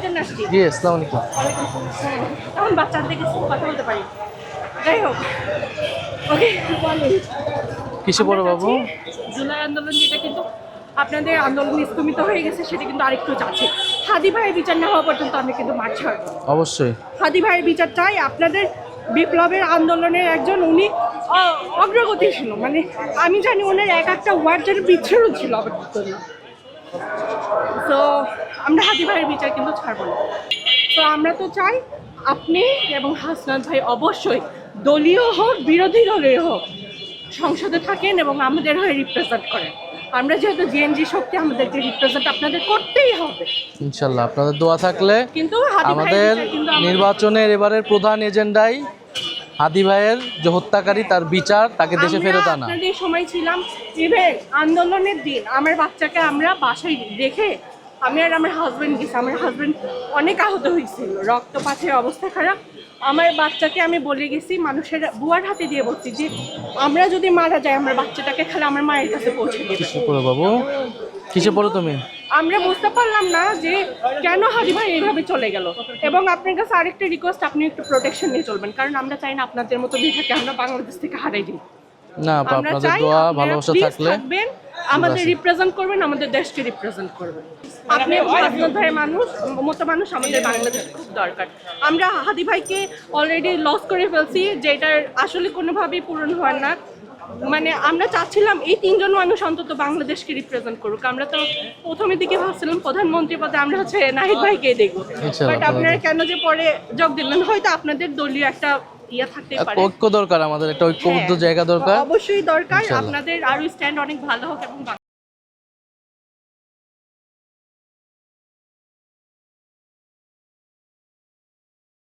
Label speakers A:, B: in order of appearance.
A: জন্য আসছি।
B: জি, আসসালামু আলাইকুম।
A: এখন বাচ্চাদের কিছু কথা বলতে পারি। যাই হোক, ওকে বলেন।
B: কিসে পড়ো বাবু?
A: জুলাই আন্দোলন যেটা কিন্তু আপনাদের আন্দোলন স্থগিত হয়ে গেছে, সেটা কিন্তু আরেকটু যাচ্ছে। হাদি ভাইয়ের বিচার না হওয়া পর্যন্ত আমি কিন্তু মাঠ ছাড়বো।
B: অবশ্যই।
A: হাদি ভাইয়ের বিচার চাই। আপনাদের বিপ্লবের আন্দোলনের একজন উনি অগ্রগতি ছিল, মানে আমি জানি ওনার এক একটা ওয়ার্ড যেন বিচ্ছিন্ন ছিল আমার জন্য। তো আমরা হাদি ভাইয়ের বিচার কিন্তু ছাড়বো না। তো আমরা তো চাই আপনি এবং হাসনাত ভাই অবশ্যই দলীয় হোক বিরোধী দলীয় হোক সংসদে থাকেন এবং আমাদের হয়ে রিপ্রেজেন্ট করেন। আমরা যেহেতু জিএনজি শক্তি, আমাদেরকে রিপ্রেজেন্ট আপনাদের করতেই হবে
B: ইনশাল্লাহ আপনাদের দোয়া থাকলে
A: কিন্তু হাদি ভাইয়ের
B: আমাদের
A: বিচার কিন্তু
B: নির্বাচনের এবারের প্রধান এজেন্ডাই হাদি ভাইয়ের যে হত্যাকারী তার বিচার, তাকে দেশে ফেরত আনা।
A: আপনাদের সময় ছিলাম ইভেন আন্দোলনের দিন আমার বাচ্চাকে আমরা বাসায় রেখে আমি আর আমার হাজবেন্ড গেছি। আমার হাজবেন্ড অনেক আহত হয়েছিল, রক্তপাতের অবস্থা খারাপ। আমার বাচ্চাকে আমি বলে গেছি, মানুষের বুয়ার হাতে দিয়ে বলছি যে আমরা যদি মারা যাই আমার বাচ্চাটাকে খালি আমার মায়ের কাছে পৌঁছে দেবে।
B: কিসে পড়ো বাবু? কিসে পড়ো তুমি?
A: আমরা বুঝতে পারলাম না যে কেন হাদি ভাই এইভাবে চলে গেল। এবং আপনার কাছে আরেকটা রিকোয়েস্ট, আপনি একটু প্রোটেকশন নিয়ে চলবেন, কারণ আমরা চাই না আপনাদের মতো বিধাকে আমরা বাংলাদেশ থেকে হারাই দিই।
B: না আপা,
A: আমরা
B: আপনাদের
A: চাই
B: দোয়া
A: আপনারা
B: ভালোবাসা
A: please
B: থাকলে
A: থাকবেন, আমাদের রিপ্রেজেন্ট করবেন, আমাদের দেশকে রিপ্রেজেন্ট করবেন। আপনি হাসনাত ভাইয়ের মতো মানুষ আমাদের বাংলাদেশে খুব দরকার। আমরা হাদি ভাইকে অলরেডি লস করে ফেলছি, যেটার আসলে কোনোভাবেই পূরণ হয় না। মানে আমরা চাচ্ছিলাম এই তিনজন মানুষ অন্তত বাংলাদেশকে রিপ্রেজেন্ট করুক। আমরা তো প্রথমের দিকে ভাবছিলাম প্রধানমন্ত্রী পদে আমরা হচ্ছে নাহিদ ভাইকে দেখবো, বাট আপনারা কেন যে পরে যোগ দিলেন, হয়তো আপনাদের দলীয় একটা ইয়ে থাকতে পারে।
B: ঐক্য দরকার, আমাদের একটা ঐক্যবদ্ধ জায়গা দরকার।
A: অবশ্যই দরকার। আপনাদের আরো স্ট্যান্ড অনেক ভালো হোক এবং